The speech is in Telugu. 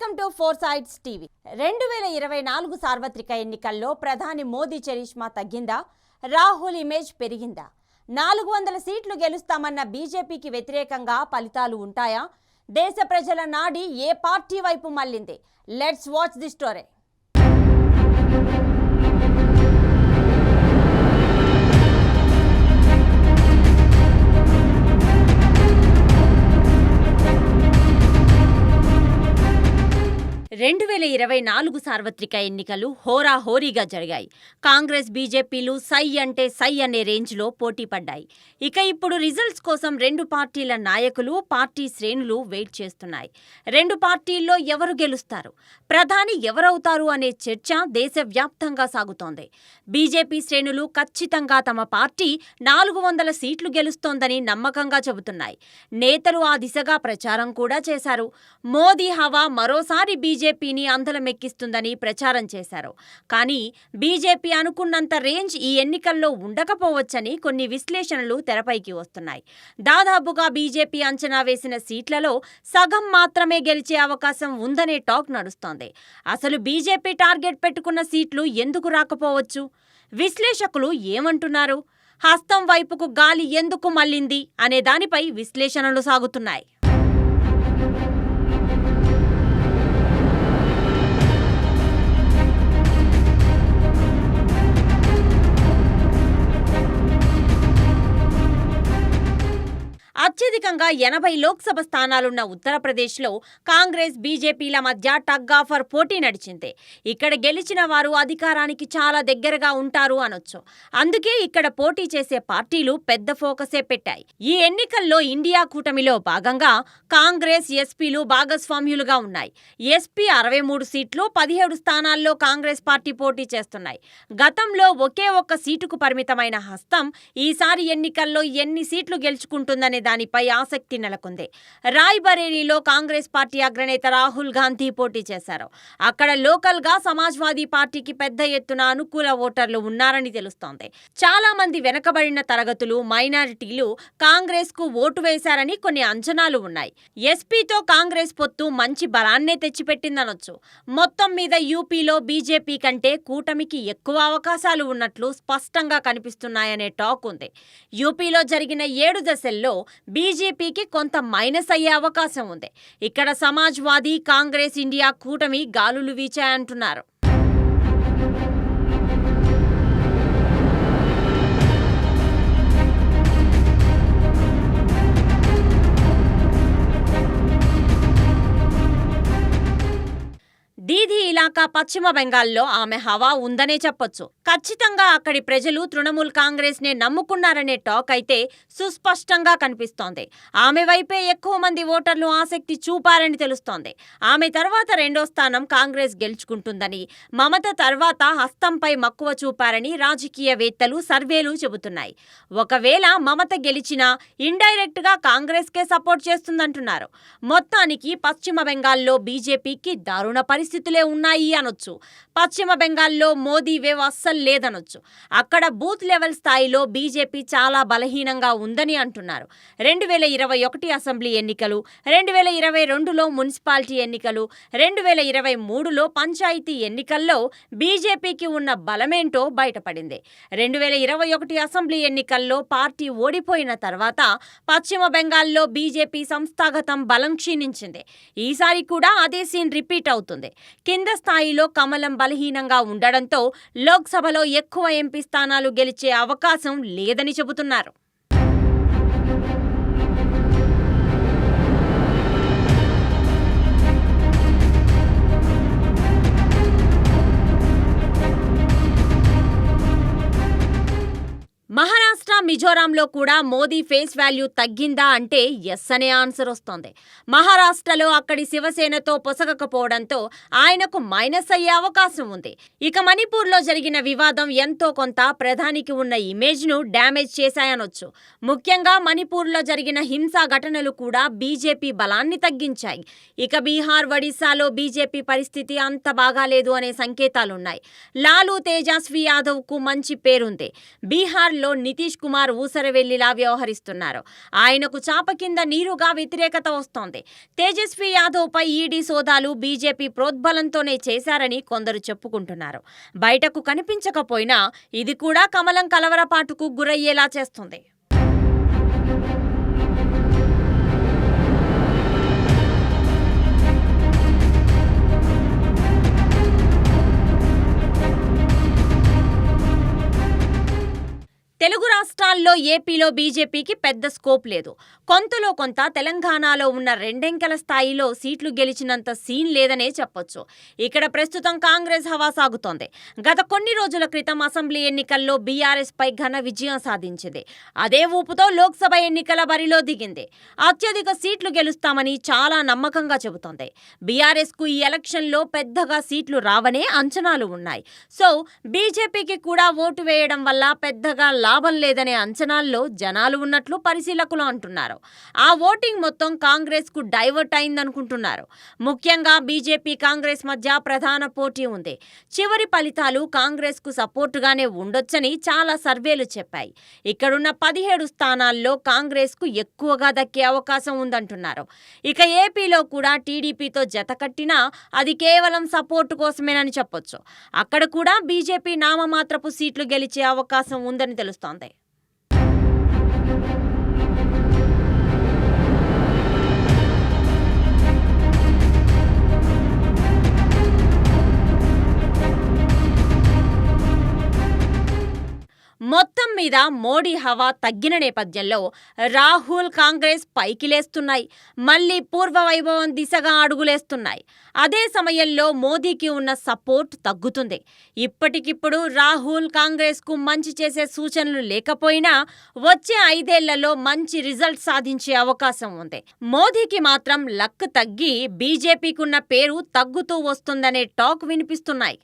Welcome to four sides TV. 2024 సార్వత్రిక ఎన్నికల్లో ప్రధాని మోదీ చరిష్మా తగ్గిందా? రాహుల్ ఇమేజ్ పెరిగిందా? 400 సీట్లు గెలుస్తామన్న బీజేపీకి వ్యతిరేకంగా ఫలితాలు ఉంటాయా? దేశ ప్రజల నాడి ఏ పార్టీ వైపు మళ్ళింది? Let's watch the story. రెండు 2024 సార్వత్రిక ఎన్నికలు హోరాహోరీగా జరిగాయి. కాంగ్రెస్ బీజేపీలు సై అంటే సై అనే రేంజ్లో పోటీ పడ్డాయి. ఇక ఇప్పుడు రిజల్ట్స్ కోసం రెండు పార్టీల నాయకులు, పార్టీ శ్రేణులు వెయిట్ చేస్తున్నాయి. రెండు పార్టీల్లో ఎవరు గెలుస్తారు, ప్రధాని ఎవరవుతారు అనే చర్చ దేశవ్యాప్తంగా సాగుతోంది. బీజేపీ శ్రేణులు ఖచ్చితంగా తమ పార్టీ 400 సీట్లు గెలుస్తోందని నమ్మకంగా చెబుతున్నాయి. నేతలు ఆ దిశగా ప్రచారం కూడా చేశారు. మోదీ హవా మరోసారి బీజేపీని అందలమెక్కిస్తుందని ప్రచారం చేశారు. కానీ బీజేపీ అనుకున్నంత రేంజ్ ఈ ఎన్నికల్లో ఉండకపోవచ్చని కొన్ని విశ్లేషణలు తెరపైకి వస్తున్నాయి. దాదాపుగా బీజేపీ అంచనా వేసిన సీట్లలో సగం మాత్రమే గెలిచే అవకాశం ఉందనే టాక్ నడుస్తోంది. అసలు బీజేపీ టార్గెట్ పెట్టుకున్న సీట్లు ఎందుకు రాకపోవచ్చు? విశ్లేషకులు ఏమంటున్నారు? హస్తం వైపుకు గాలి ఎందుకు మళ్లింది అనే దానిపై విశ్లేషణలు సాగుతున్నాయి. అత్యధికంగా 80 లోక్సభ స్థానాలున్న ఉత్తరప్రదేశ్లో కాంగ్రెస్ బీజేపీల మధ్య టగ్ ఆఫర్ పోటీ నడిచింది. ఇక్కడ గెలిచిన వారు అధికారానికి చాలా దగ్గరగా ఉంటారు అనొచ్చు. అందుకే ఇక్కడ పోటీ చేసే పార్టీలు పెద్ద ఫోకసే పెట్టాయి. ఈ ఎన్నికల్లో ఇండియా కూటమిలో భాగంగా కాంగ్రెస్, ఎస్పీలు భాగస్వామ్యులుగా ఉన్నాయి. ఎస్పీ 63 సీట్లు, 17 స్థానాల్లో కాంగ్రెస్ పార్టీ పోటీ చేస్తున్నాయి. గతంలో ఒకే ఒక్క సీటుకు పరిమితమైన హస్తం ఈసారి ఎన్నికల్లో ఎన్ని సీట్లు గెలుచుకుంటుందనే దానిపై ఆసక్తి నెలకొంది. రాయ్బరేలీలో కాంగ్రెస్ పార్టీ అగ్రనేత రాహుల్ గాంధీ పోటీ చేశారు. అక్కడ లోకల్ గా సమాజ్వాదీ పార్టీకి పెద్ద ఎత్తున అనుకూల ఓటర్లు ఉన్నారని తెలుస్తోంది. చాలా మంది వెనకబడిన తరగతులు, మైనారిటీలు కాంగ్రెస్ కు ఓటు వేశారని కొన్ని అంచనాలు ఉన్నాయి. ఎస్పీతో కాంగ్రెస్ పొత్తు మంచి బలాన్నే తెచ్చిపెట్టిందనొచ్చు. మొత్తం మీద యూపీలో బీజేపీ కంటే కూటమికి ఎక్కువ అవకాశాలు ఉన్నట్లు స్పష్టంగా కనిపిస్తున్నాయనే టాక్ ఉంది. యూపీలో జరిగిన 7 దశల్లో బీజేపీకి కొంత మైనస్ అయ్యే అవకాశం ఉంది. ఇక్కడ సమాజ్వాదీ, కాంగ్రెస్, ఇండియా కూటమి గాలులు వీచాయంటున్నారు. దీదీ ఇలాకా పశ్చిమ బెంగాల్లో ఆమె హవా ఉందనే చెప్పొచ్చు. ఖచ్చితంగా అక్కడి ప్రజలు తృణమూల్ కాంగ్రెస్ నే నమ్ముకున్నారనే టాక్ అయితే సుస్పష్టంగా కనిపిస్తోంది. ఆమె వైపే ఎక్కువ మంది ఓటర్లు ఆసక్తి చూపారని తెలుస్తోంది. ఆమె తర్వాత రెండో స్థానం కాంగ్రెస్ గెలుచుకుంటుందని, మమత తర్వాత హస్తంపై మక్కువ చూపారని రాజకీయవేత్తలు, సర్వేలు చెబుతున్నాయి. ఒకవేళ మమత గెలిచినా ఇండైరెక్ట్ గా కాంగ్రెస్ కే సపోర్ట్ చేస్తుందంటున్నారు. మొత్తానికి పశ్చిమ బెంగాల్లో బీజేపీకి దారుణ పరిస్థితులే ఉన్నాయి అనొచ్చు. పశ్చిమ బెంగాల్లో మోదీ వేవ్ అస్సలు లేదనొచ్చు. అక్కడ బూత్ లెవెల్ స్థాయిలో బీజేపీ చాలా బలహీనంగా ఉందని అంటున్నారు. 2021 అసెంబ్లీ ఎన్నికలు, 2022లో మున్సిపాలిటీ ఎన్నికలు, 2023లో పంచాయతీ ఎన్నికల్లో బీజేపీకి ఉన్న బలమేంటో బయటపడింది. 2021 అసెంబ్లీ ఎన్నికల్లో పార్టీ ఓడిపోయిన తర్వాత పశ్చిమ బెంగాల్లో బీజేపీ సంస్థాగతం బలం క్షీణించింది. ఈసారి కూడా అదే సీన్ రిపీట్ అవుతుంది. కింద స్థాయిలో కమలం బలహీనంగా ఉండడంతో లోక్సభలో ఎక్కువ ఎంపీ స్థానాలు గెలిచే అవకాశం లేదని చెబుతున్నారు. మహారాష్ట్ర, మిజోరాంలో కూడా మోదీ ఫేస్ వాల్యూ తగ్గిందా అంటే ఎస్ అనే ఆన్సర్ వస్తోంది. మహారాష్ట్రలో అక్కడి శివసేనతో పొసగకపోవడంతో ఆయనకు మైనస్ అయ్యే అవకాశం ఉంది. ఇక మణిపూర్లో జరిగిన వివాదం ఎంతో కొంత ప్రధానికి ఉన్న ఇమేజ్ను డ్యామేజ్ చేశాయనొచ్చు. ముఖ్యంగా మణిపూర్లో జరిగిన హింసా ఘటనలు కూడా బీజేపీ బలాన్ని తగ్గించాయి. ఇక బీహార్, ఒడిశాలో బీజేపీ పరిస్థితి అంత బాగాలేదు అనే సంకేతాలున్నాయి. లాలూ, తేజస్వి యాదవ్కు మంచి పేరుంది. బీహార్లో నితీష్ కుమార్ కుమార్ ఊసరవెల్లిలా వ్యవహరిస్తున్నారు. ఆయనకు చాప కింద నీరుగా వ్యతిరేకత వస్తోంది. తేజస్వి యాదవ్పై ఈడీ సోదాలు బీజేపీ ప్రోద్బలంతోనే చేశారని కొందరు చెప్పుకుంటున్నారు. బయటకు కనిపించకపోయినా ఇది కూడా కమలం కలవరపాటుకు గురయ్యేలా చేస్తుంది. తెలుగు రాష్ట్రాల్లో ఏపీలో బీజేపీకి పెద్ద స్కోప్ లేదు. కొంతలో కొంత తెలంగాణలో ఉన్న రెండంకెల స్థాయిలో సీట్లు గెలిచినంత సీన్ లేదనే చెప్పొచ్చు. ఇక్కడ ప్రస్తుతం కాంగ్రెస్ హవా సాగుతోంది. గత కొన్ని రోజుల క్రితం అసెంబ్లీ ఎన్నికల్లో బీఆర్ఎస్ పై ఘన విజయం సాధించింది. అదే ఊపుతో లోక్సభ ఎన్నికల బరిలో దిగింది. అత్యధిక సీట్లు గెలుస్తామని చాలా నమ్మకంగా చెబుతోంది. బీఆర్ఎస్ కు ఈ ఎలక్షన్లో పెద్దగా సీట్లు రావనే అంచనాలు ఉన్నాయి. సో బీజేపీకి కూడా ఓటు వేయడం వల్ల పెద్దగా లాభం లేదనే అంచనాల్లో జనాలు ఉన్నట్లు పరిశీలకులు అంటున్నారు. ఆ ఓటింగ్ మొత్తం కాంగ్రెస్ కు డైవర్ట్ అయిందనుకుంటున్నారు. ముఖ్యంగా బీజేపీ కాంగ్రెస్ మధ్య ప్రధాన పోటీ ఉంది. చివరి ఫలితాలు కాంగ్రెస్ కు సపోర్టుగానే ఉండొచ్చని చాలా సర్వేలు చెప్పాయి. ఇక్కడున్న 17 స్థానాల్లో కాంగ్రెస్ కు ఎక్కువగా దక్కే అవకాశం ఉందంటున్నారు. ఇక ఏపీలో కూడా టీడీపీతో జత కట్టినా అది కేవలం సపోర్టు కోసమేనని చెప్పొచ్చు. అక్కడ కూడా బీజేపీ నామమాత్రపు సీట్లు గెలిచే అవకాశం ఉందని తెలుస్తోంది. మొత్తం మీద మోడీ హవా తగ్గిన నేపథ్యంలో రాహుల్ కాంగ్రెస్ పైకి లేస్తున్నాయి. మళ్లీ పూర్వ వైభవం దిశగా అడుగులేస్తున్నాయి. అదే సమయంలో మోదీకి ఉన్న సపోర్ట్ తగ్గుతుంది. ఇప్పటికిప్పుడు రాహుల్ కాంగ్రెస్ కు మంచి చేసే సూచనలు లేకపోయినా వచ్చే 5 ఏళ్లలో మంచి రిజల్ట్ సాధించే అవకాశం ఉంది. మోదీకి మాత్రం లక్ తగ్గి బీజేపీకున్న పేరు తగ్గుతూ వస్తుందనే టాక్ వినిపిస్తున్నాయి.